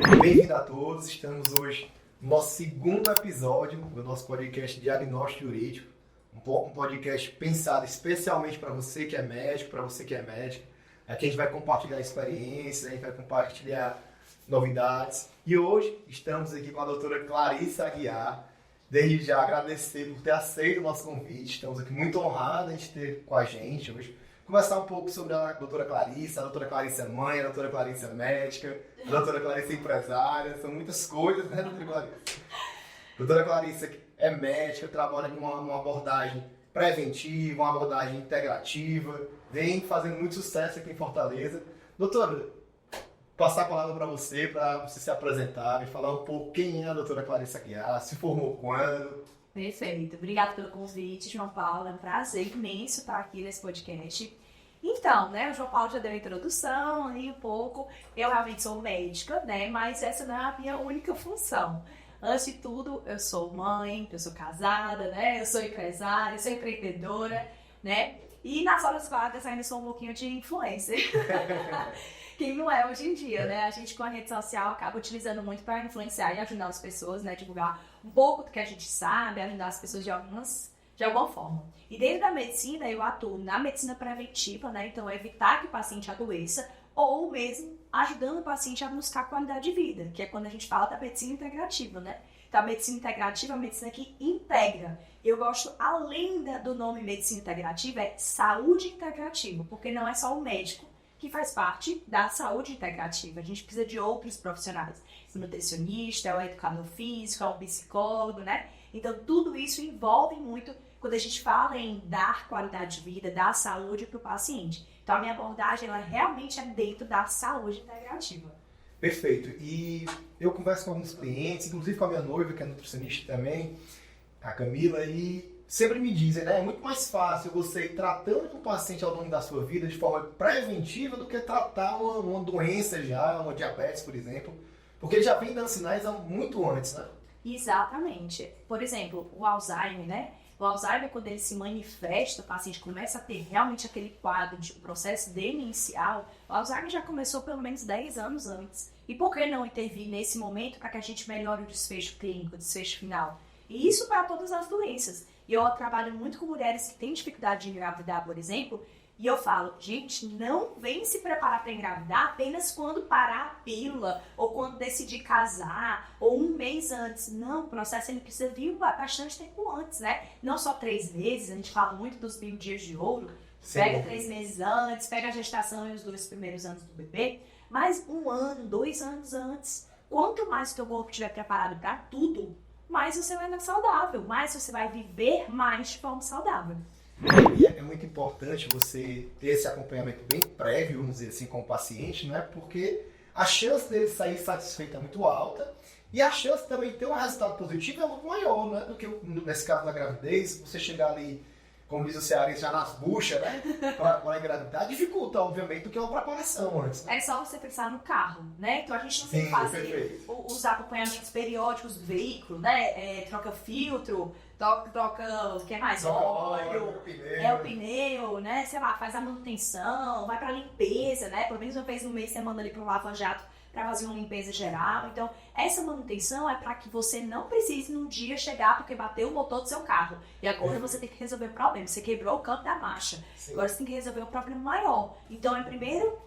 Bem-vindo a todos, estamos hoje no nosso segundo episódio do nosso podcast Diagnóstico Jurídico, um podcast pensado especialmente para você que é médico, para você que é médica. Aqui a gente vai compartilhar experiências, a gente vai compartilhar novidades. E hoje estamos aqui com a doutora Clarissa Aguiar. Desde já agradecer por ter aceito o nosso convite, estamos aqui muito honrados de ter com a gente hoje. Conversar um pouco sobre a doutora Clarissa é mãe, a doutora Clarissa é médica, a doutora Clarissa é empresária, são muitas coisas, né, doutora Clarissa? A doutora Clarissa é médica, trabalha com uma abordagem preventiva, uma abordagem integrativa, vem fazendo muito sucesso aqui em Fortaleza. Doutora, passar a palavra para você se apresentar e falar um pouco quem é a doutora Clarissa Aguiar, se formou quando. Perfeito. Obrigada pelo convite, João Paulo. É um prazer imenso estar aqui nesse podcast. Então, né, o João Paulo já deu a introdução aí um pouco. Eu realmente sou médica, né, mas essa não é a minha única função. Antes de tudo, eu sou mãe, eu sou casada, né, eu sou empresária, eu sou empreendedora, né, e nas horas vagas ainda sou um pouquinho de influencer. Quem não é hoje em dia, né? A gente com a rede social acaba utilizando muito para influenciar e ajudar as pessoas, né? Divulgar um pouco do que a gente sabe, ajudar as pessoas de alguma forma. E dentro da medicina, eu atuo na medicina preventiva, né? Então, evitar que o paciente adoeça ou mesmo ajudando o paciente a buscar qualidade de vida, que é quando a gente fala da medicina integrativa, né? Então, a medicina integrativa é a medicina que integra. Eu gosto, além do nome medicina integrativa, é saúde integrativa, porque não é só o médico que faz parte da saúde integrativa. A gente precisa de outros profissionais. O nutricionista, o educador físico, o psicólogo, né? Então, tudo isso envolve muito quando a gente fala em dar qualidade de vida, dar saúde para o paciente. Então, a minha abordagem, ela realmente é dentro da saúde integrativa. Perfeito. E eu converso com alguns clientes, inclusive com a minha noiva, que é nutricionista também, a Camila, e sempre me dizem, né? É muito mais fácil você ir tratando com o paciente ao longo da sua vida de forma preventiva do que tratar uma doença já, uma diabetes, por exemplo, porque ele já vem dando sinais há muito antes, né? Exatamente. Por exemplo, o Alzheimer, né? O Alzheimer, quando ele se manifesta, o paciente começa a ter realmente aquele quadro de processo demencial, o Alzheimer já começou pelo menos 10 anos antes. E por que não intervir nesse momento para que a gente melhore o desfecho clínico, o desfecho final? E isso para todas as doenças. E eu trabalho muito com mulheres que têm dificuldade de engravidar, por exemplo, e eu falo, gente, não vem se preparar para engravidar apenas quando parar a pílula, ou quando decidir casar, ou um mês antes. Não, o processo ele precisa vir bastante tempo antes, né? Não só 3 meses, a gente fala muito dos 1000 dias de ouro, Sim. Pega 3 meses antes, pega a gestação e os 2 primeiros anos do bebê, mas 1 ano, 2 anos antes. Quanto mais o teu corpo estiver preparado para tudo, mais você vai estar saudável, mais você vai viver mais de forma saudável. E é muito importante você ter esse acompanhamento bem prévio, vamos dizer assim, com o paciente, né? Porque a chance dele sair satisfeito é muito alta e a chance também de ter um resultado positivo é muito maior, né? Do que nesse caso da gravidez, você chegar ali, como diz o cearense, já nas buchas, né? Para engravidar, dificulta, obviamente, do que uma preparação antes, né? É só você pensar no carro, né? Então a gente não tem que fazer os acompanhamentos periódicos do veículo, né? Troca filtro, troca o que mais? Óleo, o pneu, né? Sei lá, faz a manutenção, vai pra limpeza, né? Pelo menos uma vez no mês você manda ali pro lava-jato para fazer uma limpeza geral. Então, essa manutenção é para que você não precise num dia chegar porque bateu o motor do seu carro. E agora você tem que resolver o problema. Você quebrou o campo da marcha. Sim. Agora você tem que resolver o problema maior. Então, primeiro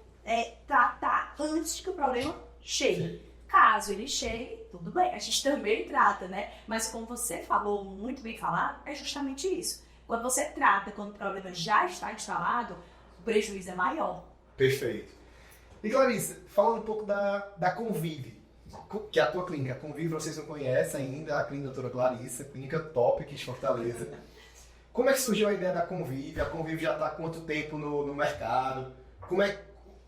tratar antes de que o problema chegue. Sim. Caso ele chegue, tudo bem, a gente também trata, né? Mas como você falou, muito bem falado, é justamente isso. Quando você trata, quando o problema já está instalado, o prejuízo é maior. Perfeito. E Clarissa, falando um pouco da Convive, que é a tua clínica. A Convive vocês não conhecem ainda, a clínica da doutora Clarissa, clínica top aqui de Fortaleza. Como é que surgiu a ideia da Convive? A Convive já está há quanto tempo no mercado?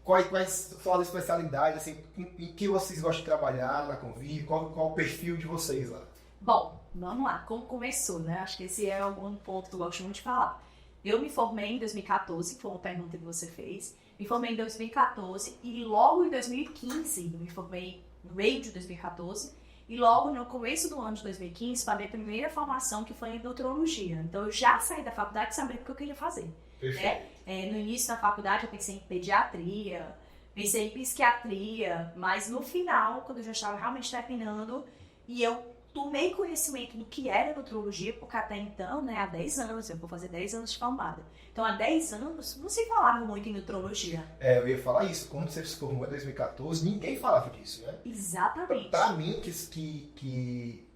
Quais são as especialidades, assim, em que vocês gostam de trabalhar na Convive? Qual o perfil de vocês lá? Bom, vamos lá. Como começou, né? Acho que esse é um ponto que eu gosto muito de falar. Eu me formei em 2014, que foi uma pergunta que você fez. Me formei em 2014 e logo em 2015, eu me formei no meio de 2014, e logo no começo do ano de 2015, falei a primeira formação que foi em endocrinologia. Então eu já saí da faculdade sabendo o que eu queria fazer. No início da faculdade eu pensei em pediatria, Pensei em psiquiatria, mas no final, quando eu já estava realmente terminando, e eu tomei conhecimento do que era nutrologia, porque até então, né, há 10 anos, eu vou fazer 10 anos de formada. Então, há 10 anos, não se falava muito em nutrologia. Eu ia falar isso. Quando você se formou em 2014, ninguém falava disso, né? Exatamente. Pra mim, que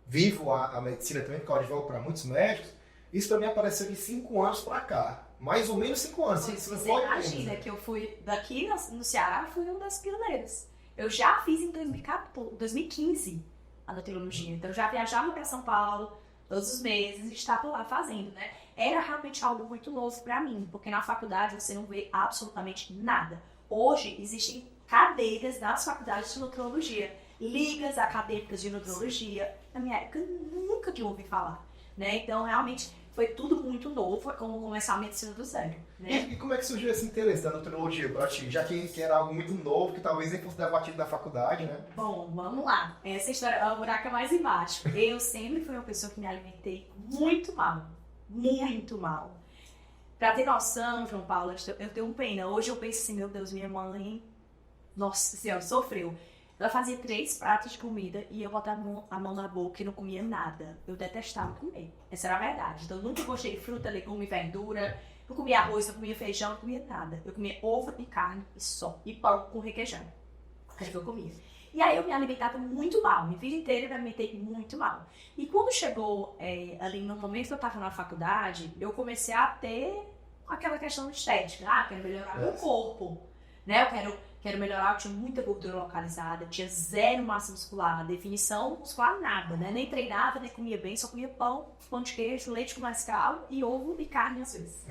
vivo a medicina também, porque eu advogo para muitos médicos, isso também apareceu de 5 anos pra cá. Mais ou menos 5 anos. Você imagina que eu fui daqui no Ceará, fui uma das pioneiras. Eu já fiz em 2015 a nutrologia. Então, eu já viajava para São Paulo todos os meses e estava lá fazendo, né? Era realmente algo muito novo para mim, porque na faculdade você não vê absolutamente nada. Hoje, existem cadeiras nas faculdades de nutrologia, ligas acadêmicas de nutrologia. Na minha época, nunca que eu ouvi falar, né? Então, realmente, foi tudo muito novo, foi como começar a medicina do zero, né? E como é que surgiu esse interesse da nutrologia para ti? Já que era algo muito novo, que talvez nem fosse debatido na faculdade, né? Bom, vamos lá. Essa história é o buraco mais embaixo. Eu sempre fui uma pessoa que me alimentei muito mal. Muito mal. Pra ter noção, João Paulo, eu tenho pena. Hoje eu penso assim, meu Deus, minha mãe, nossa senhora, sofreu. Ela fazia 3 pratos de comida e eu botava a mão na boca e não comia nada. Eu detestava comer. Essa era a verdade. Então eu nunca gostei de fruta, legume, verdura. Não comia arroz, não comia feijão, não comia nada. Eu comia ovo e carne e só. E pão com requeijão. Era o que eu comia. E aí eu me alimentava muito mal. Minha vida inteira eu me alimentei muito mal. E quando chegou ali no momento que eu estava na faculdade, eu comecei a ter aquela questão estética. Quero melhorar meu corpo. Né? Eu quero melhorar, eu tinha muita gordura localizada, tinha 0 massa muscular, definição muscular nada, né? Nem treinava, nem comia bem, só comia pão de queijo, leite com Nescau e ovo e carne às vezes.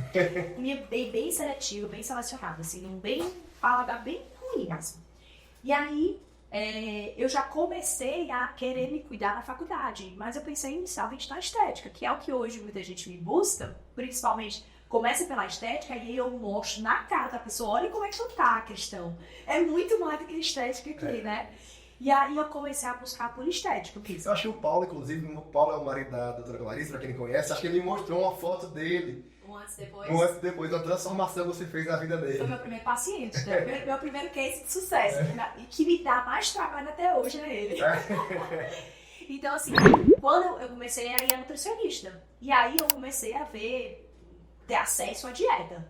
Comia bem seletivo, bem selecionado, assim, um paladar bem ruim mesmo. E aí, eu já comecei a querer me cuidar na faculdade, mas eu pensei inicialmente na estética, que é o que hoje muita gente me busca, principalmente. Começa pela estética e aí eu mostro na cara da pessoa, olha como é que tá a questão. É muito mais do que estética aqui, né? E aí eu comecei a buscar por estética. Eu acho que o Paulo, inclusive, o Paulo é o marido da doutora Clarice, pra quem não conhece, acho que ele me mostrou uma foto dele. Um antes e depois. Um antes e depois, da transformação que você fez na vida dele. Foi meu primeiro paciente, né? Meu primeiro case de sucesso. E que me dá mais trabalho até hoje, é ele. Então, assim, quando eu comecei a ir a nutricionista. E aí eu comecei a ter acesso à dieta.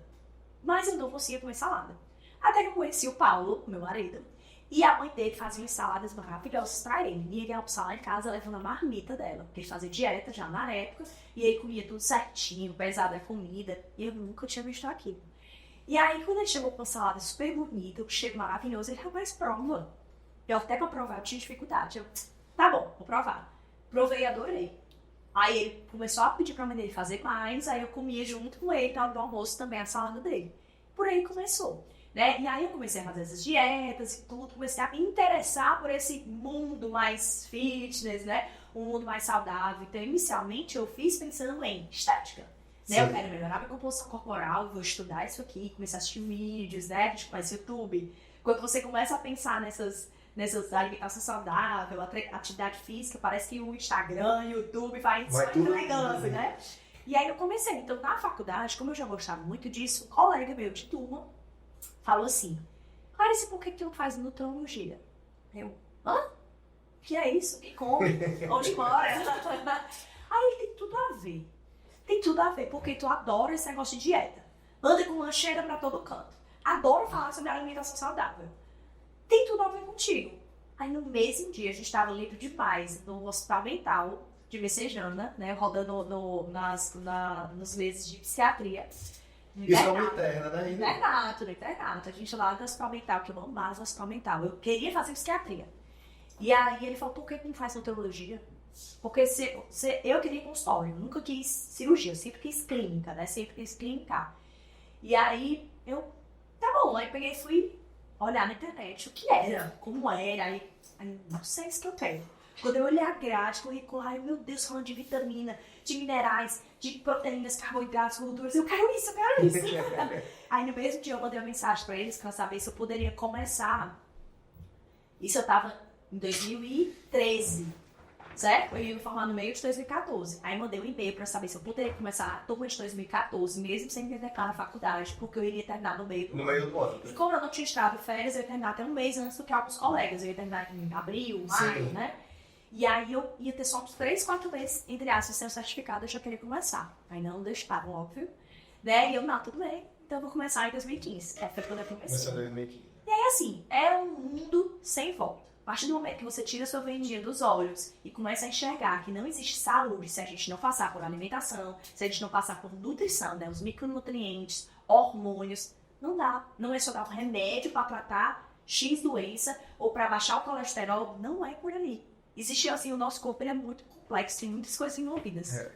Mas eu não conseguia comer salada. Até que eu conheci o Paulo, meu marido, e a mãe dele fazia saladas maravilhosas pra ele. E ele ia almoçar lá em casa levando a marmita dela, porque ele fazia dieta já na época, e ele comia tudo certinho, pesado a comida, e eu nunca tinha visto aquilo. E aí, quando ele chegou com uma salada super bonita, um cheiro maravilhoso, ele falou, mas prova. Eu até pra provar, eu tinha dificuldade. Eu, tá bom, vou provar. Provei e adorei. Aí ele começou a pedir pra mãe dele fazer mais, aí eu comia junto com ele, na hora do almoço também a salada dele. Por aí começou, né? E aí eu comecei a fazer essas dietas e tudo, comecei a me interessar por esse mundo mais fitness, né? Um mundo mais saudável. Então, inicialmente, eu fiz pensando em estética. Né? Eu quero melhorar minha composição corporal, vou estudar isso aqui, começar a assistir vídeos, né? A gente conhece YouTube. Quando você começa a pensar nessas alimentação saudável, atividade física, parece que o Instagram, o YouTube vai entregando, né? E aí eu comecei. Então, na faculdade, como eu já gostava muito disso, um colega meu de turma falou assim, Clarice, por que tu não faz nutrologia? Eu, hã? Que é isso? Que come? Onde mora? Aí tem tudo a ver. Tem tudo a ver, porque tu adora esse negócio de dieta. Anda com lancheira pra todo canto. Adoro falar sobre alimentação saudável. Tem tudo a ver contigo. Aí no mesmo dia, a gente estava livre demais no Hospital Mental de Messejana, né? Rodando nos meses de psiquiatria. Isso é uma interna, né? No internato. A gente lá no Hospital Mental, que eu amava o Hospital Mental. Eu queria fazer psiquiatria. E aí ele falou, por que não faz nutrologia? Porque eu queria consultório, eu nunca quis cirurgia, eu sempre quis clínica, né? Sempre quis clinicar. E aí eu, tá bom, aí peguei e fui olhar na internet o que era, como era, aí não sei se que eu quero. Quando eu olhei a grade curricular, ai meu Deus, falando de vitamina, de minerais, de proteínas, carboidratos, gorduras, eu quero isso. Aí no mesmo dia eu mandei uma mensagem pra eles pra saber se eu poderia começar. Isso eu tava em 2013. certo? Eu ia me formar no meio de 2014. Aí mandei um e-mail pra saber se eu poderia começar a turma de 2014, mesmo sem me declarar na faculdade, porque eu iria terminar no meio do ano. No meio do ano. E como eu não tinha estrado férias, eu ia terminar até um mês antes do que alguns colegas. Eu ia terminar em abril, maio, né? E aí eu ia ter só uns 3, 4 meses, entre aspas, sem o certificado, eu já queria começar. Aí não deixaram, óbvio. Né? E eu, não, tudo bem, então eu vou começar em 2015. Foi quando eu comecei. Começou em 2015. E aí, assim, é um mundo sem volta. A partir do momento que você tira a sua vendinha dos olhos e começa a enxergar que não existe saúde se a gente não passar por alimentação, se a gente não passar por nutrição, né? Os micronutrientes, hormônios, não dá. Não é só dar um remédio para tratar X doença ou para baixar o colesterol, não é por ali. Existe assim, o nosso corpo ele é muito complexo, tem muitas coisas envolvidas.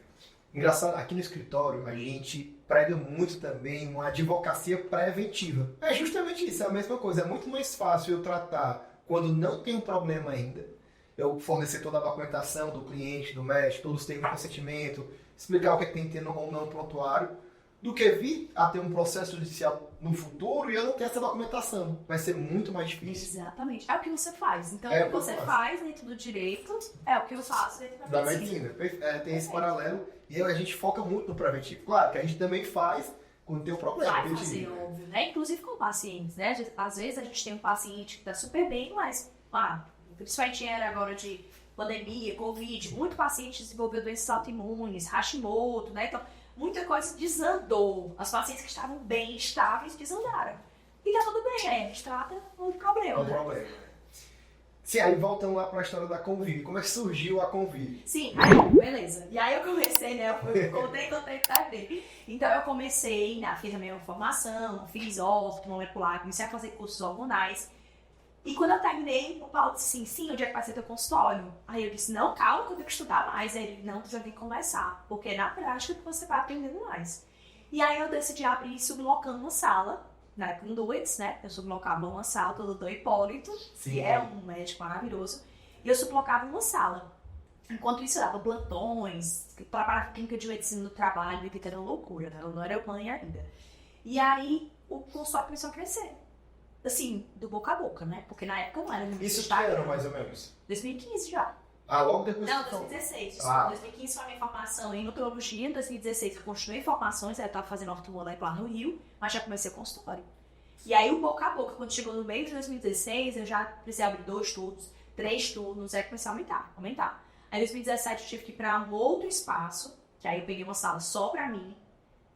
Engraçado, aqui no escritório a gente prega muito também uma advocacia preventiva. É justamente isso, é a mesma coisa. É muito mais fácil eu tratar quando não tem um problema ainda, eu fornecer toda a documentação do cliente, do médico, todos os termos de consentimento, explicar o que tem que ter ou não no prontuário, do que vir a ter um processo judicial no futuro e eu não ter essa documentação. Vai ser muito mais difícil. Exatamente. É o que você faz. Então, o que você faz dentro do direito é o que eu faço dentro da medicina. Tem esse paralelo e a gente foca muito no preventivo. Claro que a gente também faz quando tem um problema. Vai fazer, óbvio, né? Inclusive com pacientes, né? Às vezes a gente tem um paciente que tá super bem, mas, principalmente era agora de pandemia, Covid, muito paciente desenvolveu doenças autoimunes, Hashimoto, né? Então, muita coisa desandou. As pacientes que estavam bem, estáveis, desandaram. E tá tudo bem, a gente trata o problema. Sim, aí voltando lá para a história da Convive. Como é que surgiu a Convive? Sim, aí, beleza. E aí eu comecei, né? Eu contei. Então eu comecei, né, fiz a minha formação, fiz óbito molecular, comecei a fazer cursos hormonais. E quando eu terminei, o Paulo disse assim, sim, onde é que vai ser teu consultório? Aí eu disse, não, calma, que eu tenho que estudar mais. Aí ele, não, tu já tem que conversar, porque é na prática que você vai aprendendo mais. E aí eu decidi abrir sublocando uma sala, né, com dois, né? Eu sublocava uma sala do Dr. Hipólito, que é um médico maravilhoso, e eu sublocava uma sala. Enquanto isso, eu dava plantões, para a clínica de medicina do trabalho, e era uma loucura, né? Eu não era mãe ainda. E aí, o consultório começou a crescer. Assim, do boca a boca, né? Porque na época não era no Isso que era, mais ou menos? 2015 já. Ah, logo depois? Não, 2016. 2015 foi a minha formação em nutrologia. Em 2016 eu continuei formações, eu estava fazendo ortomolecular no Rio, mas já comecei o consultório. E aí o boca a boca, quando chegou no meio de 2016, eu já precisei abrir 2 turnos, 3 turnos, aí comecei a aumentar. Aí em 2017 eu tive que ir para um outro espaço, que aí eu peguei uma sala só para mim.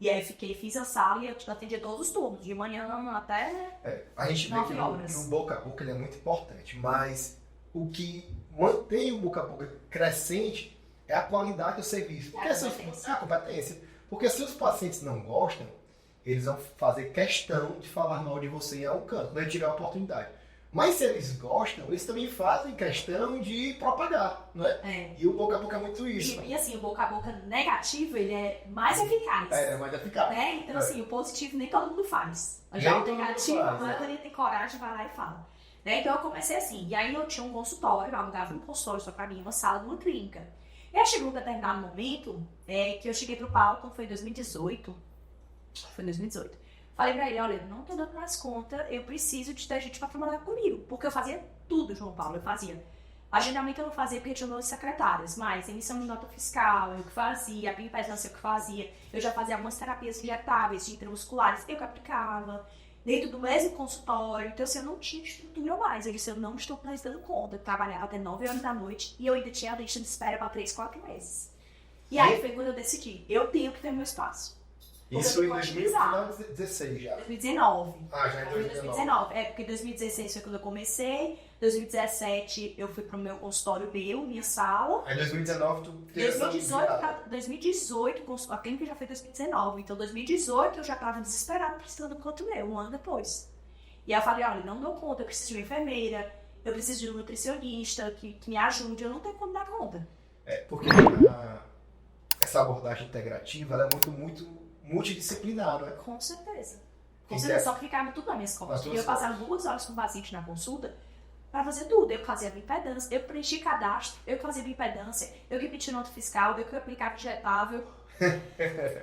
E aí fiz a sala e eu atendia todos os turnos, de manhã até a gente vê que o boca a boca ele é muito importante, mas o que mantém o boca a boca crescente é a qualidade do serviço. Porque a competência. Porque se os pacientes não gostam, eles vão fazer questão de falar mal de você em algum canto, não é tirar a oportunidade. Mas se eles gostam, eles também fazem questão de propagar, não é? E o boca a boca é muito isso. E assim, o boca a boca negativo, ele é mais eficaz. É mais eficaz. Né? Então assim, o positivo nem todo mundo faz. Já o negativo, a maioria tem coragem, vai lá e fala. Né? Então eu comecei assim, e aí eu tinha um consultório, eu alugava um consultório só pra mim, uma sala numa clínica. E aí chegou um determinado momento que eu cheguei pro Paulo, quando foi em 2018. Foi em 2018. Falei pra ele, olha, não tô dando mais conta, eu preciso de ter gente pra trabalhar comigo. Porque eu fazia tudo, João Paulo, eu fazia. Agendamento eu não fazia porque tinha 2 secretárias, mas emissão de nota fiscal, eu que fazia, a bioimpedância eu que fazia. Eu já fazia algumas terapias injetáveis, de intramusculares, eu que aplicava. Dentro do mesmo consultório, então assim, eu não tinha estrutura mais. Eu disse, eu não estou mais dando conta. Eu trabalhava até 9 horas da noite e eu ainda tinha a lista de espera para 3, 4 meses. E aí foi quando eu decidi, eu tenho que ter meu espaço. Isso em 2016 já? 2019. Ah, já em 2019. Porque 2016 foi quando eu comecei, 2017 eu fui pro meu consultório minha sala. Aí 2019 tu teve 2018, a clínica já foi 2019, então 2018 eu já tava desesperada precisando do quanto um ano depois. E aí eu falei, olha, não dou conta, eu preciso de uma enfermeira, eu preciso de um nutricionista que me ajude, eu não tenho como dar conta. Porque essa abordagem integrativa ela é muito multidisciplinar, não é? Com certeza. Só que ficava tudo nas minhas costas. Eu passava 2 horas com o paciente na consulta para fazer tudo. Eu fazia bioimpedância, eu preenchi cadastro, eu fazia bioimpedância, eu que emitia nota fiscal, eu que aplicava injetável.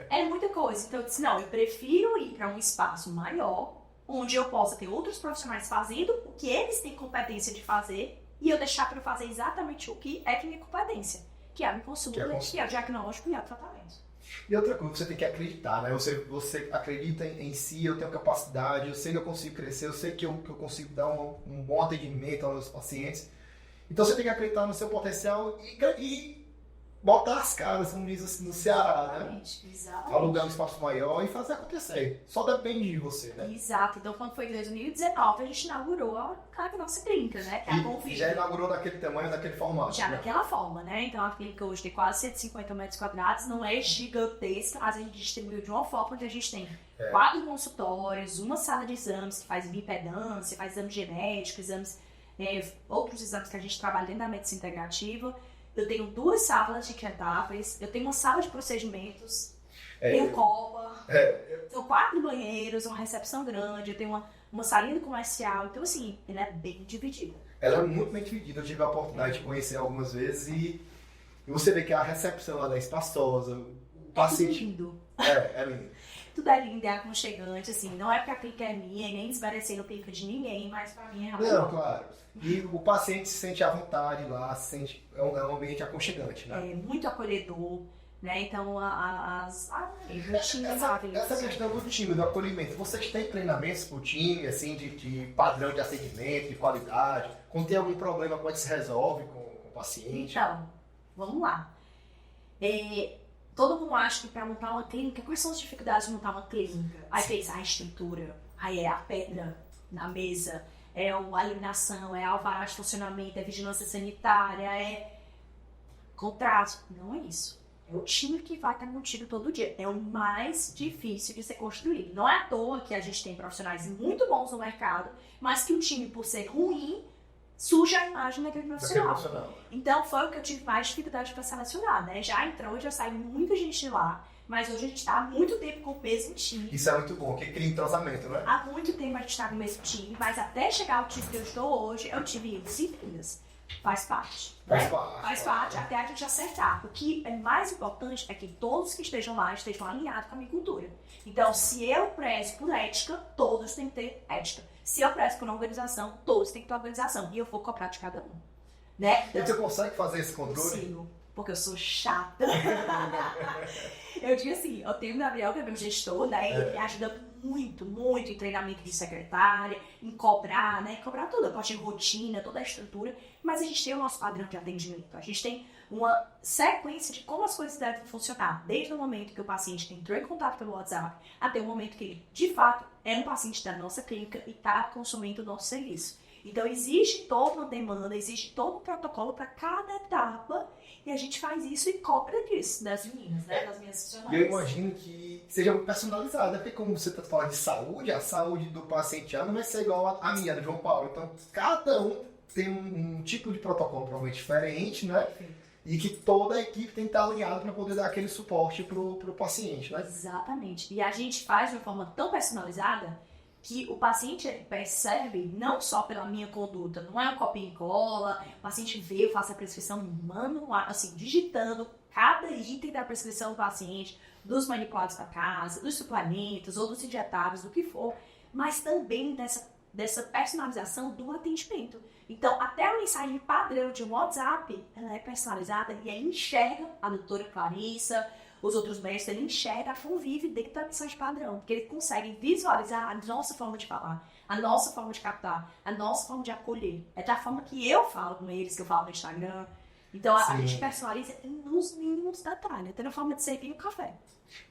É muita coisa. Então eu disse, não, eu prefiro ir para um espaço maior, onde eu possa ter outros profissionais fazendo o que eles têm competência de fazer e eu deixar para fazer exatamente o que é minha competência, que é a minha consulta, que é o diagnóstico e o tratamento. E outra coisa, você tem que acreditar, né? Você acredita em si, eu tenho capacidade, eu sei que eu consigo crescer, eu sei que eu consigo dar um bom atendimento aos meus pacientes. Então você tem que acreditar no seu potencial e botar as caras, como diz assim, no Ceará, né? Exatamente. Alugar um espaço maior e fazer acontecer. Só depende de você, né? Exato. Então, quando foi em 2019, a gente inaugurou a nossa clínica, né? Que é a Convive. E já inaugurou daquele tamanho, daquele formato. Já né? daquela forma, né? Então, a clínica hoje tem quase 150 metros quadrados, não é gigantesca, mas a gente distribuiu de uma forma onde a gente tem 4 consultórios, uma sala de exames que faz bioimpedância, faz exames genéticos, outros exames que a gente trabalha dentro da medicina integrativa. Eu tenho 2 salas de cadáveres, eu tenho uma sala de procedimentos, tenho copa, tenho 4 banheiros, uma recepção grande, eu tenho uma salinha comercial. Então, assim, ela é bem dividida. Ela é muito bem dividida. Eu tive a oportunidade de conhecer algumas vezes e você vê que a recepção lá é espaçosa, o paciente... Tudo lindo. É lindo. Tudo é lindo, é aconchegante, assim, não é porque a clínica é minha e nem desmerecendo a clínica de ninguém, mas pra mim é a Não, claro. E o paciente se sente à vontade lá, é um ambiente aconchegante, né? É muito acolhedor, né? Então, meu time é Essa maravilhoso. questão do time, do acolhimento, vocês têm treinamentos pro time, assim, de padrão de atendimento, de qualidade? Quando tem algum problema, como é que se resolve com o paciente? Então, vamos lá. Todo mundo acha que para montar uma clínica, quais são as dificuldades de montar uma clínica? Aí pensa a estrutura, aí é a pedra na mesa, é a iluminação, é a alvará de funcionamento, é vigilância sanitária, é contrato. Não é isso. É o time que vai estar contigo todo dia. É o mais difícil de ser construído. Não é à toa que a gente tem profissionais muito bons no mercado, mas que o time, por ser ruim, suja a imagem daquele profissional. Então, foi o que eu tive mais dificuldade para selecionar, né? Já entrou e já saiu muita gente de lá, mas hoje a gente está há muito tempo com o mesmo time. Isso é muito bom, que cria entrosamento, né? Há muito tempo a gente está no mesmo time, mas até chegar ao time que eu estou hoje, eu tive disciplinas. Faz parte. Faz parte, até a gente acertar. O que é mais importante é que todos que estejam lá estejam alinhados com a minha cultura. Então, se eu prezo por ética, todos têm que ter ética. Se eu prezo por organização, todos têm que ter organização. E eu vou cobrar de cada um. Né? E você consegue fazer esse controle? Consigo, porque eu sou chata. Eu digo assim, eu tenho o Gabriel, que é meu gestor, né? Ele me ajuda muito, muito em treinamento de secretária, em cobrar, né? Cobrar tudo, a parte de rotina, toda a estrutura. Mas a gente tem o nosso padrão de atendimento. A gente tem uma sequência de como as coisas devem funcionar. Desde o momento que o paciente entrou em contato pelo WhatsApp, até o momento que ele, de fato, é um paciente da nossa clínica e está consumindo o nosso serviço. Então, existe toda uma demanda, existe todo um protocolo para cada etapa e a gente faz isso e cobra disso, das meninas, né? Das minhas funcionárias. E eu imagino que seja personalizado, porque como você está falando de saúde, a saúde do paciente não vai ser igual a minha, do João Paulo. Então, cada um tem um tipo de protocolo provavelmente diferente, né? E que toda a equipe tem que estar alinhada para poder dar aquele suporte pro paciente, né? Exatamente. E a gente faz de uma forma tão personalizada que o paciente percebe não só pela minha conduta, não é um copia e cola, o paciente vê, eu faço a prescrição manual, assim, digitando cada item da prescrição do paciente, dos manipulados da casa, dos suplementos ou dos injetáveis, do que for, mas também dessa personalização do atendimento. Então, até a mensagem padrão de um WhatsApp, ela é personalizada e aí enxerga a doutora Clarissa, os outros mestres, ele enxerga a Convive dentro da mensagem padrão, porque ele consegue visualizar a nossa forma de falar, a nossa forma de captar, a nossa forma de acolher. É da forma que eu falo com eles, que eu falo no Instagram. Então, a gente personaliza nos mínimos detalhes, até na forma de servir o café.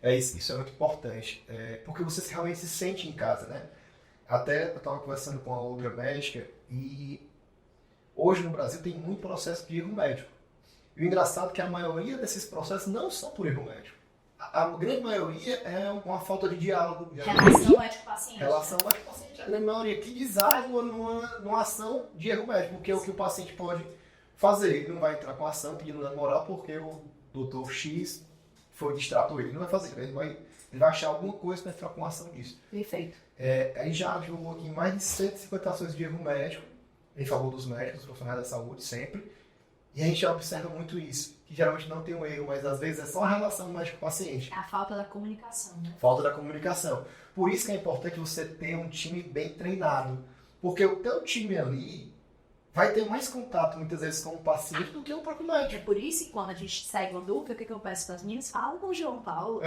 Isso é muito importante, porque você realmente se sente em casa, né? Até eu estava conversando com a outra médica e hoje no Brasil tem muito processo de erro médico. E o engraçado é que a maioria desses processos não são por erro médico. A grande maioria é uma falta de diálogo. Relação ético-paciente. Relação ético-paciente. A grande maioria que deságua numa ação de erro médico, porque é o que o paciente pode fazer. Ele não vai entrar com a ação pedindo dano moral porque o doutor X foi distrato ele. Não vai fazer. Ele vai achar alguma coisa para entrar com a ação disso. Perfeito. Aí já divulgou aqui mais de 150 ações de erro médico em favor dos médicos, profissionais da saúde, sempre. E a gente observa muito isso, que geralmente não tem um erro, mas às vezes é só a relação médico-paciente. É a falta da comunicação, né? Falta da comunicação. Por isso que é importante você ter um time bem treinado. Porque o teu time ali, vai ter mais contato, muitas vezes, com o paciente do que o próprio É médico. por isso que quando a gente segue uma dúvida, o que eu peço para as meninas? Fala com o João Paulo.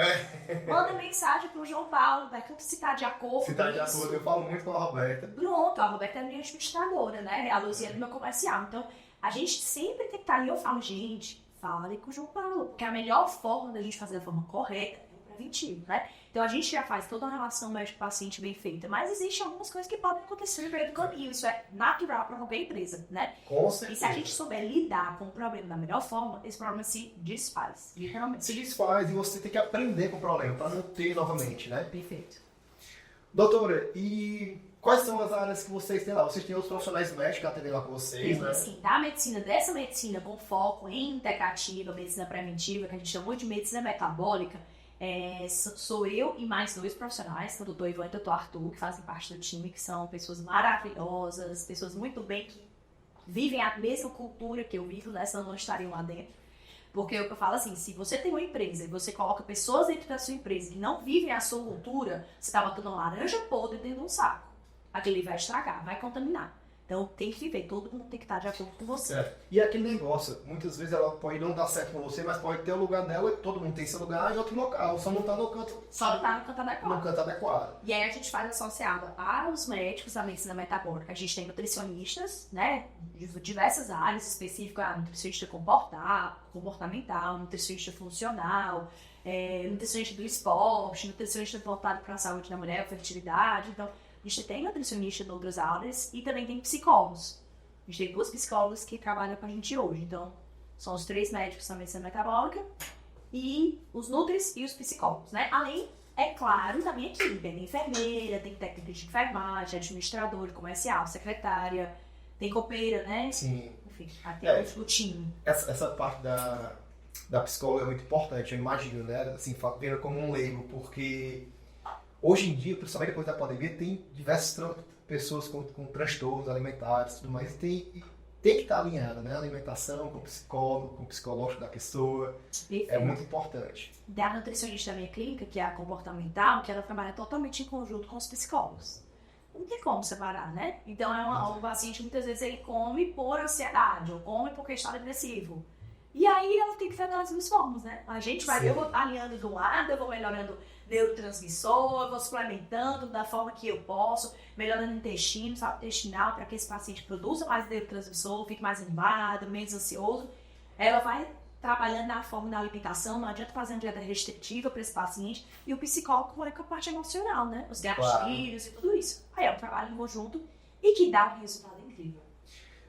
Manda mensagem pro João Paulo, vai que se tá de acordo. Se tá de isso. acordo, eu falo muito com a Roberta. Pronto, a Roberta é minha administradora, né? A Luziana é meu comercial. Então, a gente sempre tem que estar ali. Eu falo, gente, fale com o João Paulo. Porque a melhor forma da gente fazer da forma correta é o preventivo, né? Então, a gente já faz toda uma relação médico-paciente bem feita. Mas existem algumas coisas que podem acontecer no meio do caminho. Isso é natural para qualquer empresa, né? Com E se a certeza. gente souber lidar com o problema da melhor forma, esse problema se desfaz, literalmente. Se desfaz e você tem que aprender com o problema para não ter novamente, né? Perfeito. Doutora, e quais são as áreas que vocês têm lá? Vocês têm outros profissionais médicos que atendem lá com vocês, né? Assim, da medicina, dessa medicina com foco em integrativa, medicina preventiva, que a gente chama de medicina metabólica, sou eu e mais 2 profissionais, o doutor Ivan e o doutor Arthur, que fazem parte do time, que são pessoas maravilhosas, pessoas muito bem, que vivem a mesma cultura que eu vivo, né? Senão não estariam lá dentro. Porque é o que eu falo assim, se você tem uma empresa e você coloca pessoas dentro da sua empresa que não vivem a sua cultura, você está botando uma laranja podre dentro de um saco. Aquele vai estragar, vai contaminar. Então tem que viver, todo mundo tem que estar de acordo com você. Certo. E aquele negócio, muitas vezes ela pode não dar certo com você, mas pode ter o lugar dela e todo mundo tem seu lugar em outro local, só não tá no canto, Só tá no canto adequado. no canto adequado. E aí a gente faz associado aos médicos da medicina metabólica. A gente tem nutricionistas, né? De diversas áreas específicas, a nutricionista comportamental, nutricionista funcional, nutricionista do esporte, nutricionista voltado para a saúde da mulher, fertilidade. Então, a gente tem nutricionista de outras áreas e também tem psicólogos. A gente tem 2 psicólogos que trabalham com a gente hoje. Então, são os 3 médicos da medicina metabólica e os nutris e os psicólogos, né? Além, é claro, da minha equipe. Tem enfermeira, tem técnica de enfermagem, administrador, comercial, secretária, tem copeira, né? Sim. Enfim, até o time. Essa parte da psicóloga é muito importante, eu imagino, né? Assim, vendo como um leigo, porque hoje em dia, principalmente depois da pandemia, tem diversas pessoas com transtornos alimentares e tudo mais. Tem que estar alinhada, né? Alimentação com o psicólogo, com o psicológico da pessoa. É muito importante. Da nutricionista da minha clínica, que é a comportamental, que ela trabalha totalmente em conjunto com os psicólogos. Não tem como separar, né? Então, o paciente, muitas vezes, ele come por ansiedade, ou come porque está depressivo. E aí, ela tem que fazer as duas formas, né? A gente vai, eu vou alinhando do lado, eu vou melhorando neurotransmissor, eu vou suplementando da forma que eu posso, melhorando o intestino, saúde intestinal, para que esse paciente produza mais neurotransmissor, fique mais animado, menos ansioso. Ela vai trabalhando na forma da alimentação, não adianta fazer uma dieta restritiva para esse paciente, e o psicólogo vai com a parte emocional, né? Os gatilhos e tudo isso. Aí é um trabalho em conjunto e que dá um resultado incrível.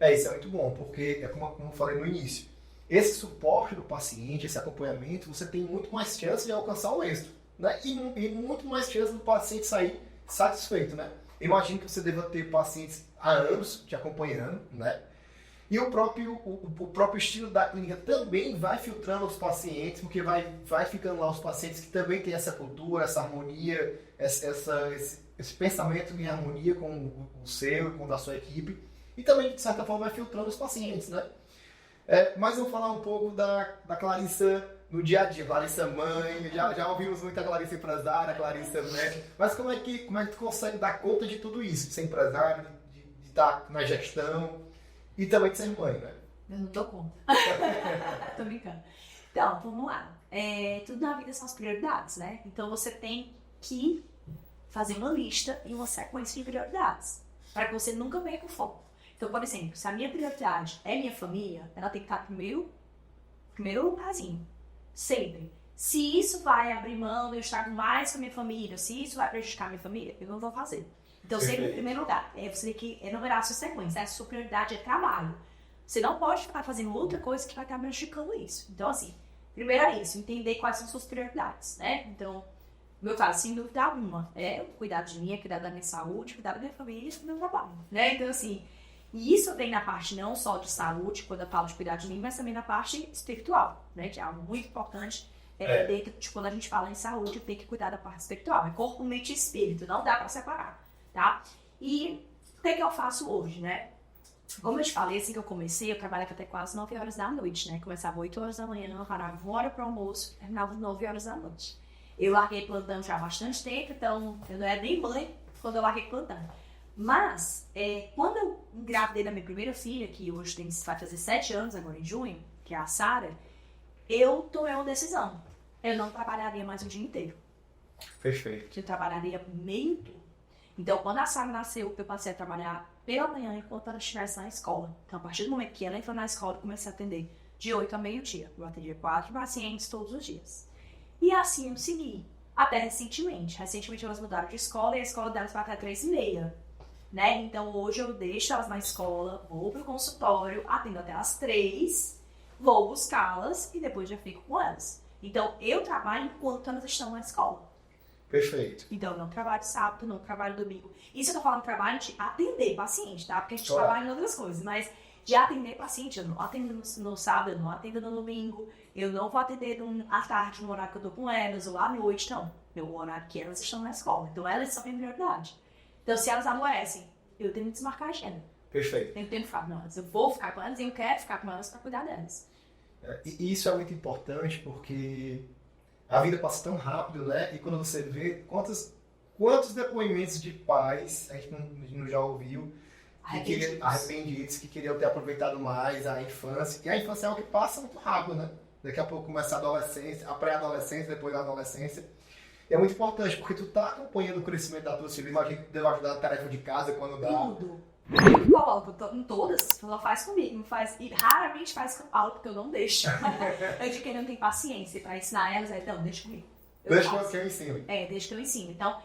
Isso é muito bom, porque é como eu falei no início, esse suporte do paciente, esse acompanhamento, você tem muito mais chance de alcançar o êxito, né? E muito mais chance do paciente sair satisfeito, né? Imagino que você deva ter pacientes há anos te acompanhando, né? E o próprio estilo da clínica também vai filtrando os pacientes, porque vai ficando lá os pacientes que também têm essa cultura, essa harmonia, esse pensamento em harmonia com o seu e com o da sua equipe. E também, de certa forma, vai filtrando os pacientes, né? Mas eu vou falar um pouco da Clarissa no dia a dia. Clarissa mãe, já ouvimos muito a Clarissa empresária, a Clarissa médica. Mas como é que tu consegue dar conta de tudo isso? De ser empresário, de estar na gestão e também de ser mãe, né? Eu não dou conta. Tô brincando. Então, vamos lá. Tudo na vida são as prioridades, né? Então, você tem que fazer uma lista e uma sequência de prioridades para que você nunca perca o foco. Então, por exemplo, se a minha prioridade é minha família, ela tem que estar primeiro lugarzinho. Sempre. Se isso vai abrir mão de eu estar mais com a minha família, se isso vai prejudicar a minha família, eu não vou fazer. Então, sempre em primeiro lugar. Você tem que enumerar a sua sequência. A sua prioridade é trabalho. Você não pode ficar fazendo outra coisa que vai estar prejudicando isso. Então, assim, primeiro é isso, entender quais são suas prioridades, né? Então, no meu caso, sem dúvida alguma, cuidar de mim, cuidar da minha saúde, cuidar da minha família e do meu trabalho, né? Então, assim, e isso vem na parte não só de saúde, quando eu falo de cuidar de mim, mas também na parte espiritual, né? Que é algo muito importante dentro de quando a gente fala em saúde, tem que cuidar da parte espiritual. É corpo, mente e espírito, não dá pra separar, tá? E o que eu faço hoje, né? Como eu te falei, assim que eu comecei, eu trabalhava até quase 9 horas da noite, né? Começava 8 horas da manhã, não parava 1 hora para o almoço, terminava 9 horas da noite. Eu larguei plantão já há bastante tempo, então eu não era nem mãe quando eu larguei plantão. Mas, quando eu engravidei da minha primeira filha, que hoje vai fazer 7 anos agora em junho, que é a Sara, eu tomei uma decisão. Eu não trabalharia mais o dia inteiro. Perfeito. Eu trabalharia meio turno. Então, quando a Sara nasceu, eu passei a trabalhar pela manhã enquanto ela estivesse na escola. Então, a partir do momento que ela entrou na escola, eu comecei a atender de 8 a meio-dia. Eu atendia 4 pacientes todos os dias. E assim eu segui. Até recentemente. Recentemente elas mudaram de escola e a escola delas vai até 3h30. Né? Então, hoje eu deixo elas na escola, vou pro consultório, atendo até às 3, vou buscá-las e depois já fico com elas. Então, eu trabalho enquanto elas estão na escola. Perfeito. Então, eu não trabalho sábado, não trabalho domingo. Isso eu tô falando trabalho de atender paciente, tá? Porque a gente Claro. trabalha em outras coisas, mas de atender paciente, eu não atendo no sábado, eu não atendo no domingo, eu não vou atender à tarde, no horário que eu tô com elas, ou à noite, não. Meu horário que elas estão na escola. Então, elas são minha prioridade. Então, se elas adoecem, eu tenho que desmarcar a agenda. Perfeito. Tenho que ficar com elas. Eu vou ficar com elas e eu quero ficar com elas para cuidar delas. E isso é muito importante porque a vida passa tão rápido, né? E quando você vê quantos depoimentos de pais a gente não já ouviu, arrependidos, que queriam ter aproveitado mais a infância. E a infância é algo que passa muito rápido, né? Daqui a pouco começa a adolescência, a pré-adolescência, depois a adolescência. E é muito importante, porque tu tá acompanhando o crescimento da tua filha. Imagina que tu deve ajudar na tarefa de casa quando dá. Tudo. Eu coloco em todas, ela faz comigo, não faz, e raramente faz com o Paulo, porque eu não deixo. Eu digo que ele não tem paciência pra ensinar elas, então deixa comigo. Deixa que eu ensino. Deixa que eu ensino. Então,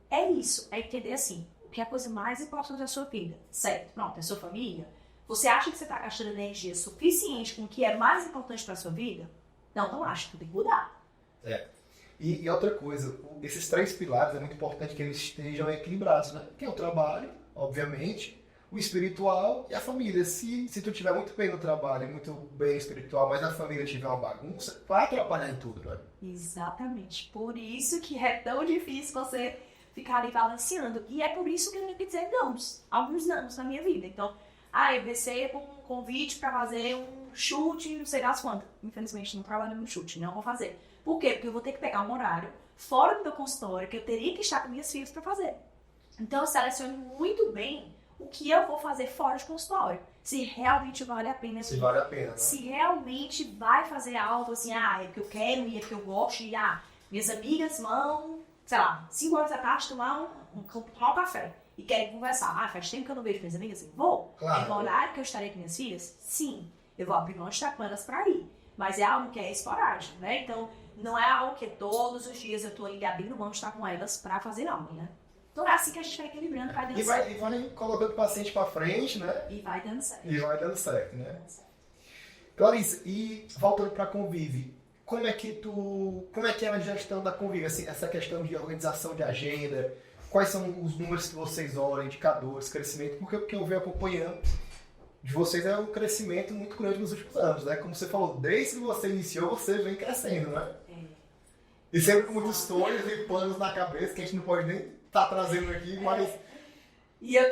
é isso, é entender assim, o que é a coisa mais importante da sua vida, certo? Pronto, é a sua família. Você acha que você tá gastando energia suficiente com o que é mais importante pra sua vida? Não acho, tu tem que mudar. E outra coisa, esses 3 pilares é muito importante que eles estejam equilibrados, né? Que é o trabalho, obviamente, o espiritual e a família. Se tu estiver muito bem no trabalho, muito bem no espiritual, mas a família tiver uma bagunça, vai atrapalhar em tudo, né? Exatamente. Por isso que é tão difícil você ficar ali balanceando. E é por isso que eu tenho que dizer alguns não na minha vida. Então, eu recebo um convite para fazer um chute, não sei das quantas. Infelizmente, não trabalho no chute, não vou fazer. Por quê? Porque eu vou ter que pegar um horário fora do meu consultório, que eu teria que estar com minhas filhas para fazer. Então, eu seleciono muito bem o que eu vou fazer fora de consultório. Se realmente vale a pena. Se vale a pena, né? Se realmente vai fazer algo assim, é porque eu quero e é porque eu gosto, e minhas amigas vão, sei lá, 5 horas da tarde tomar um café e querem conversar. Faz tempo que eu não vejo minhas amigas, eu vou. Claro. É no horário que eu estarei com minhas filhas? Sim. Eu vou abrir mão de estar com elas pra ir. Mas é algo que é esporádico, né? Então, não é algo que todos os dias eu tô ali abrindo mão de estar com elas pra fazer algo, né? Então é assim que a gente vai equilibrando, vai dando certo. E vai colocando o paciente pra frente, né? E vai dando certo. E vai dando certo, né? Clarice, e voltando pra Convive, como é que é a gestão da Convive? Assim, essa questão de organização de agenda, quais são os números que vocês olham, indicadores, crescimento? Porque o que eu venho acompanhando de vocês é um crescimento muito grande nos últimos anos, né? Como você falou, desde que você iniciou, você vem crescendo, né? E sempre com muitos sonhos e planos na cabeça que a gente não pode nem tá trazendo aqui, mas... E eu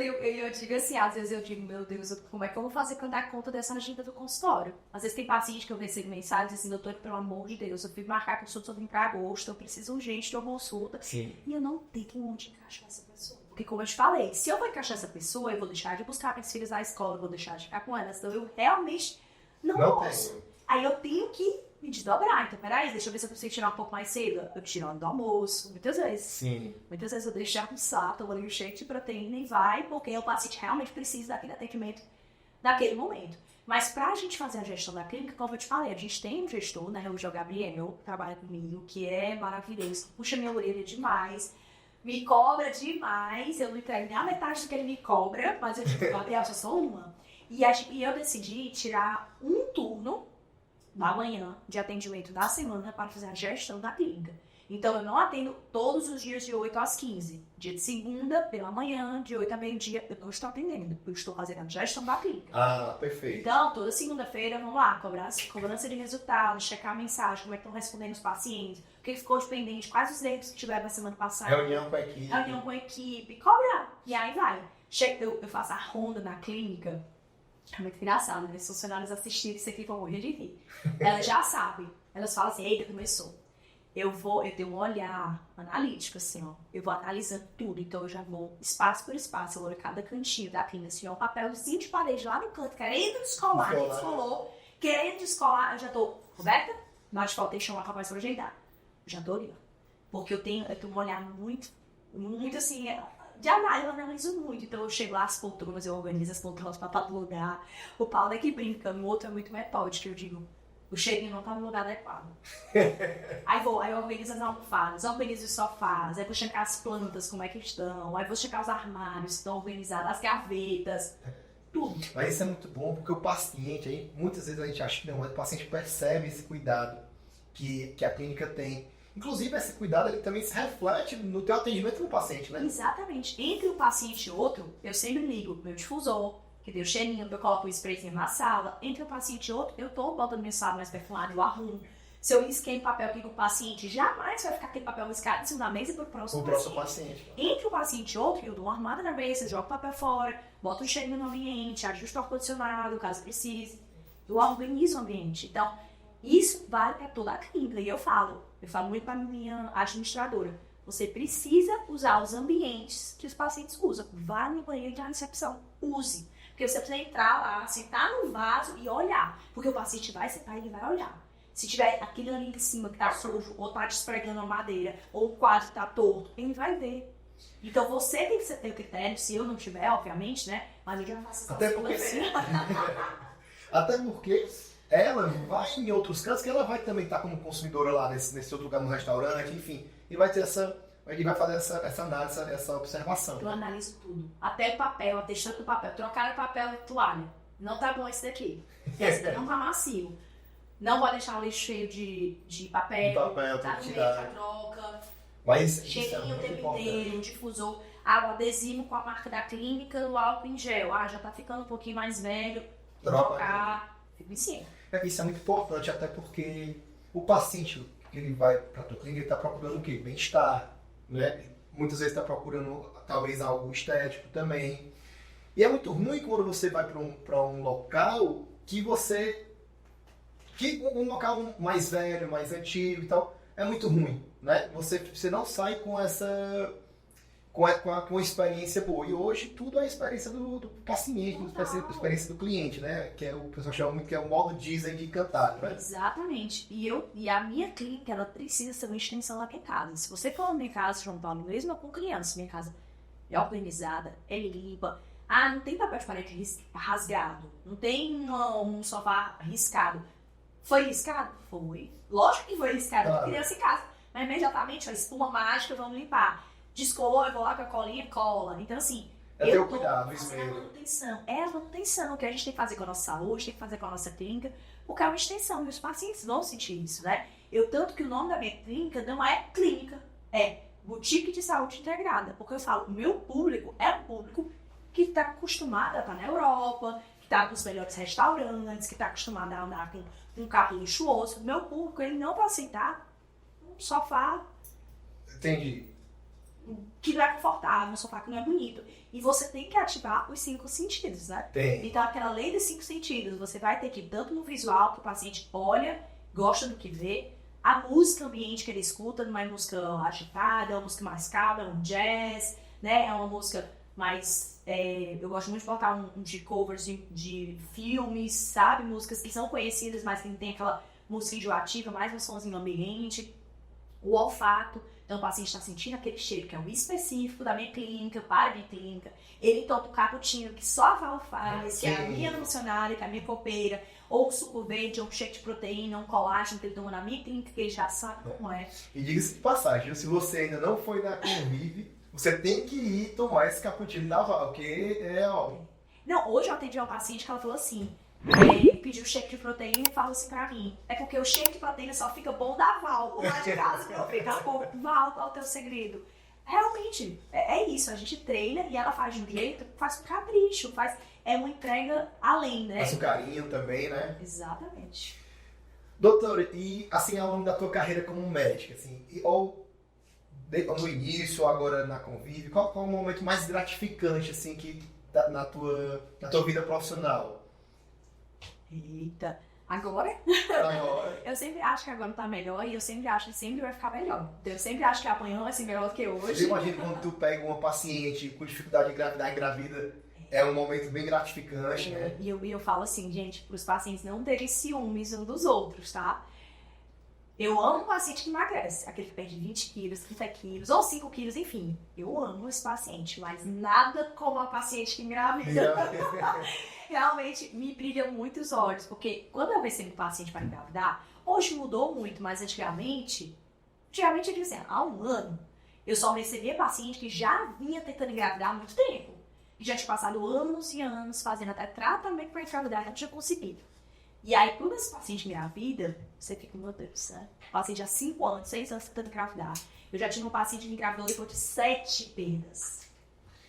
digo assim, às vezes eu digo, meu Deus, como é que eu vou fazer pra dar conta dessa agenda do consultório? Às vezes tem paciente que eu recebo mensagens assim, doutor, pelo amor de Deus, eu fui marcar consulta, só vim pra agosto, eu preciso urgente de uma consulta. Sim. E eu não tenho onde encaixar essa pessoa. Porque como eu te falei, se eu vou encaixar essa pessoa, eu vou deixar de buscar minhas filhas na escola, eu vou deixar de ficar com elas. Então eu realmente não posso. Tenho. Aí eu tenho que me desdobrar. Então, peraí, deixa eu ver se eu consigo tirar um pouco mais cedo. Eu tiro a hora do almoço, muitas vezes. Sim. Muitas vezes eu deixo de almoçar, tomo ali um shake de proteína e vai, porque o paciente realmente precisa daquele atendimento naquele momento. Mas pra gente fazer a gestão da clínica, como eu te falei, a gente tem um gestor, né, o João Gabriel, que trabalha comigo, que é maravilhoso, puxa minha orelha demais, me cobra demais, eu não entrego nem a metade do que ele me cobra, mas eu digo, Gabriel, só sou uma. E eu decidi tirar um turno da manhã de atendimento da semana para fazer a gestão da clínica. Então, eu não atendo todos os dias de 8 às 15. Dia de segunda, pela manhã, de 8 a meio-dia, eu não estou atendendo. Eu estou fazendo a gestão da clínica. Ah, perfeito. Então, toda segunda-feira, vamos lá, cobrança de resultados, checar a mensagem, como é que estão respondendo os pacientes, o que ficou de pendente, quais os erros que tiveram na semana passada. Reunião com a equipe. Cobrar. E aí vai. Eu faço a ronda na clínica. É muito engraçado, né? Os funcionários assistirem isso aqui vão morrer de rir. Elas já sabem. Elas falam assim, eita, começou. eu tenho um olhar analítico, assim, ó. Eu vou analisando tudo, então eu já vou espaço por espaço, eu olho cada cantinho da clínica, assim, ó, um papelzinho de parede lá no canto, querendo descolar, nem descolou, querendo descolar, eu já tô, Roberta, nós falta chamar o rapaz pra ajeitar. Eu já tô ali, ó. Porque eu tenho um olhar muito assim, de análise, eu analiso muito. Então eu chego lá, as poltronas, eu organizo as poltronas pra todo lugar. O Paulo é que brinca, o outro é muito metódico, eu digo, o cheirinho não tá no lugar adequado. Aí eu organizo as almofadas, organizo os sofás, aí vou checar as plantas, como é que estão, aí vou checar os armários, se estão organizados, as gavetas, tudo. Mas isso é muito bom, porque o paciente, aí, muitas vezes a gente acha que não, mas o paciente percebe esse cuidado que a clínica tem. Inclusive, esse cuidado ele também se reflete no teu atendimento do paciente, né? Exatamente. Entre um paciente e outro, eu sempre ligo meu difusor, que tem o cheirinho, eu coloco um sprayzinho na sala. Entre um paciente e outro, eu tô botando minha sala mais perfumada, eu arrumo. Se eu risquei papel aqui com o paciente, jamais vai ficar aquele papel riscado em cima da mesa pro próximo paciente. Entre um paciente e outro, eu dou uma armada na mesa, jogo o papel fora, boto um cheirinho no ambiente, ajusto o ar-condicionado, caso precise. Eu organizo o ambiente. Então, isso vale para toda a clínica. E eu falo muito para a minha administradora. Você precisa usar os ambientes que os pacientes usam. Vá no banheiro de recepção, use. Porque você precisa entrar lá, sentar no vaso e olhar. Porque o paciente vai sentar e ele vai olhar. Se tiver aquele ali em cima que tá sujo, ou tá despregando a madeira, ou o quadro tá torto, ele vai ver. Então você tem que ter o critério, se eu não tiver, obviamente, né? Mas eu já faço Até porque ela vai em outros casos que ela vai também estar como consumidora lá nesse outro lugar, no restaurante, enfim. E vai ter ele vai fazer essa análise, essa observação. Eu analiso tudo. Até o papel, a textura do papel. Trocar o papel e toalha. Não tá bom esse daqui. Esse daqui não tá macio. Não pode deixar o lixo cheio de papel. Tá no meio da troca. Mas cheirinho o tempo inteiro, um difusor. O adesivo com a marca da clínica, o álcool em gel. Já tá ficando um pouquinho mais velho. Trocar. Fico em cima. Isso é muito importante, até porque o paciente que ele vai para a tua clínica, ele está procurando o quê? Bem-estar, né? Muitas vezes está procurando talvez algo estético também. E é muito ruim quando você vai para um local um local mais velho, mais antigo e tal, é muito ruim, né? Você não sai com com a experiência boa. E hoje tudo é a experiência do paciente, a experiência do cliente, né? Que o pessoal chama muito que é o modo Disney de encantar, né? Exatamente. E a minha clínica, ela precisa ser uma extensão lá em casa. Se você for na minha casa, João Paulo, mesmo com criança, minha casa é organizada, é limpa. Não tem papel de parede rasgado. Não tem um sofá riscado. Foi riscado? Foi. Lógico que foi riscado, claro. Criança em casa. Mas imediatamente, a espuma mágica, vamos limpar. Descolou, eu vou lá com a colinha e cola. Então, assim, eu tô cuidado, fazendo a manutenção. É a manutenção que a gente tem que fazer com a nossa saúde, tem que fazer com a nossa clínica, porque é uma extensão. E os pacientes vão sentir isso, né? Tanto que o nome da minha clínica não é clínica, é Boutique de Saúde Integrada. Porque eu falo, o meu público é um público que está acostumado a estar na Europa, que está nos melhores restaurantes, que está acostumado a andar com um carro luxuoso. O meu público, ele não vai aceitar um sofá. Entendi. Que não é confortável, um sofá que não é bonito. E você tem que ativar os 5 sentidos, né? Tem. Então, aquela lei dos 5 sentidos, você vai ter que, tanto no visual, que o paciente olha, gosta do que vê, a música ambiente que ele escuta, não é música agitada, é uma música mais calma, é um jazz, né? É uma música mais... eu gosto muito de botar de covers de filmes, sabe? Músicas que são conhecidas, mas que não tem aquela música enjoativa, mais um somzinho ambiente. O olfato. Então, o paciente está sentindo aquele cheiro que é o específico da minha clínica, para a minha clínica. Ele toma o cappuccino que só a Val faz, que é a minha funcionária, que é a minha copeira, ou o suco verde, ou um shake de proteína, um colágeno que ele toma na minha clínica, que ele já sabe como é. E diga-se de passagem, se você ainda não foi na Convive, você tem que ir tomar esse cappuccino da Val, que é óbvio. Não, hoje eu atendi uma paciente que ela falou assim, pediu shake de proteína e falou assim pra mim, é porque o shake de proteína só fica bom da Val, lá de casa, meu filho, Val, qual é o teu segredo? Realmente, é isso, a gente treina e ela faz de um jeito, faz com capricho, é uma entrega além, né? Faz com carinho também, né? Exatamente. Doutora, e assim, ao longo da tua carreira como médica, assim, ou no início, ou agora na Convive, qual é o momento mais gratificante, assim, na tua vida profissional? Eita, Agora? Agora. Eu sempre acho que agora tá melhor e eu sempre acho que sempre vai ficar melhor. Então, eu sempre acho que amanhã vai ser melhor do que hoje. Eu imagino quando tu pega uma paciente com dificuldade de engravidar e engravida, é um momento bem gratificante, né? E eu falo assim, gente, para os pacientes não terem ciúmes uns dos outros, tá? Eu amo o paciente que emagrece, aquele que perde 20 quilos, 30 quilos ou 5 quilos, enfim. Eu amo esse paciente, mas nada como a paciente que engravida. Realmente me brilham muito os olhos, porque quando eu recebo um paciente para engravidar, hoje mudou muito, mas antigamente eu dizia assim, há um ano, eu só recebia paciente que já vinha tentando engravidar há muito tempo. Que já tinha passado anos e anos fazendo até tratamento para engravidar, já tinha conseguido. E aí, quando esse paciente engravida, você fica, meu Deus, né? O paciente há 5 anos, 6 anos tentando engravidar. Eu já tive um paciente que engravidou depois de 7 perdas.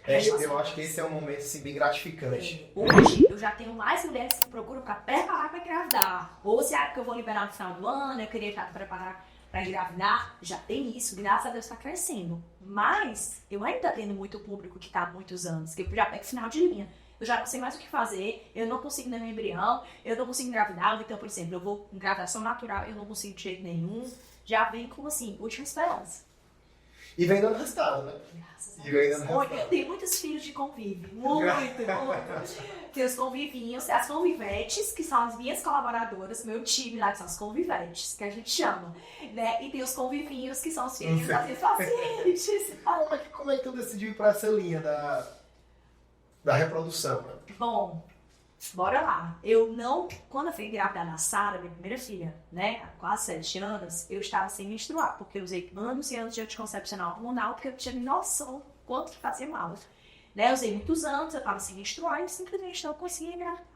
Eu acho que esse é um momento assim, bem gratificante. Hoje, eu já tenho mais mulheres que procuram para preparar para engravidar. Ou se é que eu vou liberar no final do ano, eu queria preparar para engravidar, já tem isso, graças a Deus está crescendo. Mas eu ainda tenho muito público que está há muitos anos, que já pega final de linha. Eu já não sei mais o que fazer, eu não consigo nenhum embrião, eu não consigo engravidar, então, por exemplo, eu vou engravidação natural, eu não consigo de jeito nenhum. Já vem como assim, última esperança. E vem dando resultado, né? Graças a E vem Deus. dando resultado. Eu tenho muitos filhos de convívio, muito. Tem os convivinhos, as convivetes, que são as minhas colaboradoras, meu time lá, que são as convivetes, que a gente chama, né? E tem os convivinhos, que são os filhos das minhas pacientes. Como é que tu decidiu ir pra essa linha da reprodução, né? Bom, bora lá. Quando eu fui engravidar da Sara, minha primeira filha, né, há quase 7 anos, eu estava sem menstruar, porque eu usei anos e anos de anticoncepcional hormonal, porque eu tinha noção quanto que fazia mal. Né, eu usei muitos anos, eu estava sem menstruar e simplesmente não conseguia engravidar.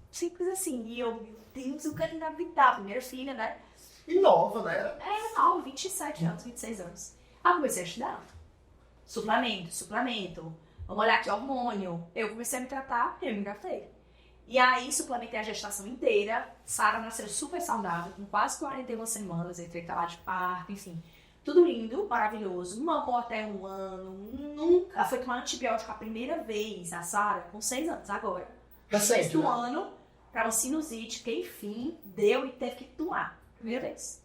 Simples assim. E eu, meu Deus, eu quero engravidar. Primeira filha, né? E nova, né? Nova, 27 anos, 26 anos. Aí eu comecei a estudar. Suplemento. Vamos olhar aqui, hormônio. Eu comecei a me tratar, eu me engravidei. E aí, suplementei a gestação inteira. Sara nasceu super saudável, com quase 41 semanas, entrei em trabalho de parto, enfim. Tudo lindo, maravilhoso. Mamou até 1 ano. Nunca foi tomar antibiótico a primeira vez, a Sara, com 6 anos, agora. Recente, Um né? ano, para uma sinusite, que enfim, deu e teve que tomar. Primeira vez.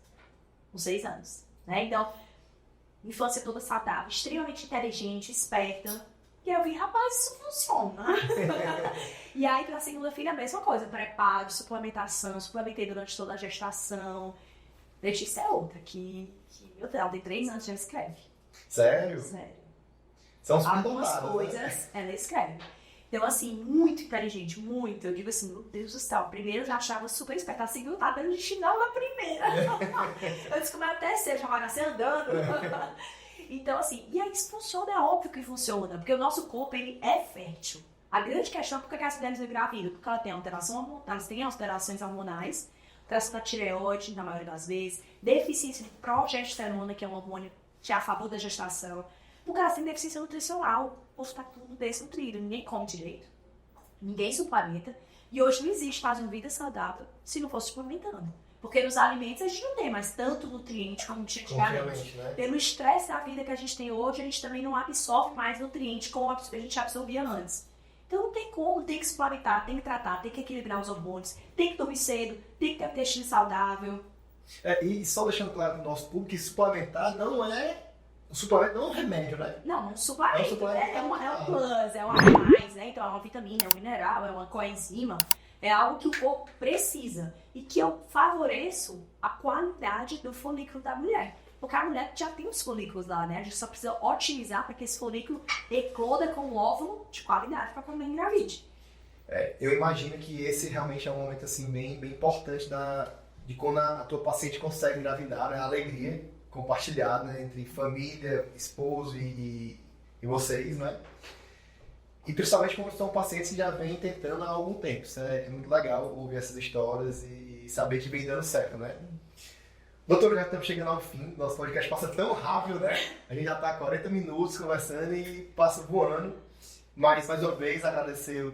Com 6 anos. Né? Então, infância toda saudável, extremamente inteligente, esperta. E eu vi, rapaz, isso funciona. E aí, pra segunda filha, a mesma coisa. Preparo, suplementação, suplementei durante toda a gestação. Letícia é outra, que meu Deus, ela tem 3 anos, já escreve. Sério? Sério. São super Algumas dotadas, coisas, né? ela escreve. Então, assim, muito inteligente, muito. Eu digo assim, meu Deus do céu. Primeiro eu já achava super esperta. A segunda tá dando de chinelo na primeira. Eu disse, como é a terceira, já vai nascer andando. Então, assim, e aí isso funciona, é óbvio que funciona, porque o nosso corpo, ele é fértil. A grande questão é por que as mulheres engravidam? Porque ela tem alteração hormonal, elas têm alterações hormonais, alteração da tireoide, na maioria das vezes, deficiência de progesterona, que é um hormônio que é a favor da gestação, porque elas têm deficiência nutricional, o povo está tudo desnutrido, ninguém come direito, ninguém suplementa, e hoje não existe fazer uma vida saudável se não for suplementando. Porque nos alimentos a gente não tem mais tanto nutriente como tinha antigamente. Né? Pelo estresse da vida que a gente tem hoje, a gente também não absorve mais nutriente como a gente absorvia antes. Então não tem como, tem que suplementar, tem que tratar, tem que equilibrar os hormônios, tem que dormir cedo, tem que ter um intestino saudável. E só deixando claro para o nosso público que suplementar não é... O suplemento não é um remédio, né? Não, um suplemento. É um suplemento. É um plus, é um a mais, né? Então é uma vitamina, é um mineral, é uma coenzima. É algo que o corpo precisa e que eu favoreço a qualidade do folículo da mulher. Porque a mulher já tem os folículos lá, né? A gente só precisa otimizar para que esse folículo ecloda com um óvulo de qualidade para quando engravide. Eu imagino que esse realmente é um momento assim, bem importante de quando a tua paciente consegue engravidar, né? A alegria compartilhada, né? Entre família, esposo e vocês, né? E principalmente quando são pacientes que já vêm tentando há algum tempo. Isso é muito legal ouvir essas histórias e saber que vem dando certo, né? Doutor, já estamos chegando ao fim. Nosso podcast passa tão rápido, né? A gente já está há 40 minutos conversando e passa voando. Mas, mais uma vez, agradecer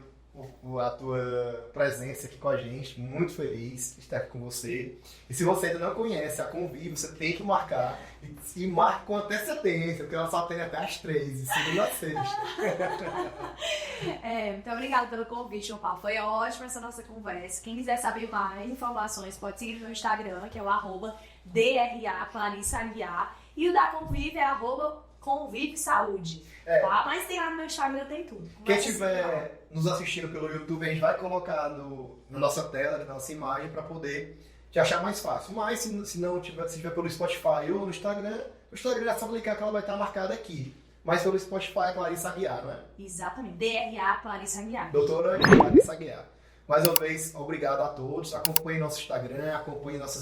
a tua presença aqui com a gente. Muito feliz de estar aqui com você. E se você ainda não conhece a Convive, você tem que marcar. E marque com antecedência, porque ela só tem até às 3, de segunda a sexta. Muito obrigada pelo convite, João Paulo. Foi ótima essa nossa conversa. Quem quiser saber mais informações, pode seguir no meu Instagram, que é o @DRA Clarissa Aguiar. E o da Convive é Convive Saúde. Tá? Mas tem lá no meu Instagram, tem tudo. Quem estiver nos assistindo pelo YouTube, a gente vai colocar na nossa tela, na nossa imagem, para poder te achar mais fácil. Mas se não tiver, se tiver pelo Spotify ou no Instagram, o Instagram é só clicar que ela vai estar marcada aqui. Mas pelo Spotify é Clarissa Aguiar, não é? Exatamente. DRA Clarissa Aguiar. Doutora Clarissa Aguiar. Mais uma vez, obrigado a todos. Acompanhe nosso Instagram, acompanhe nossas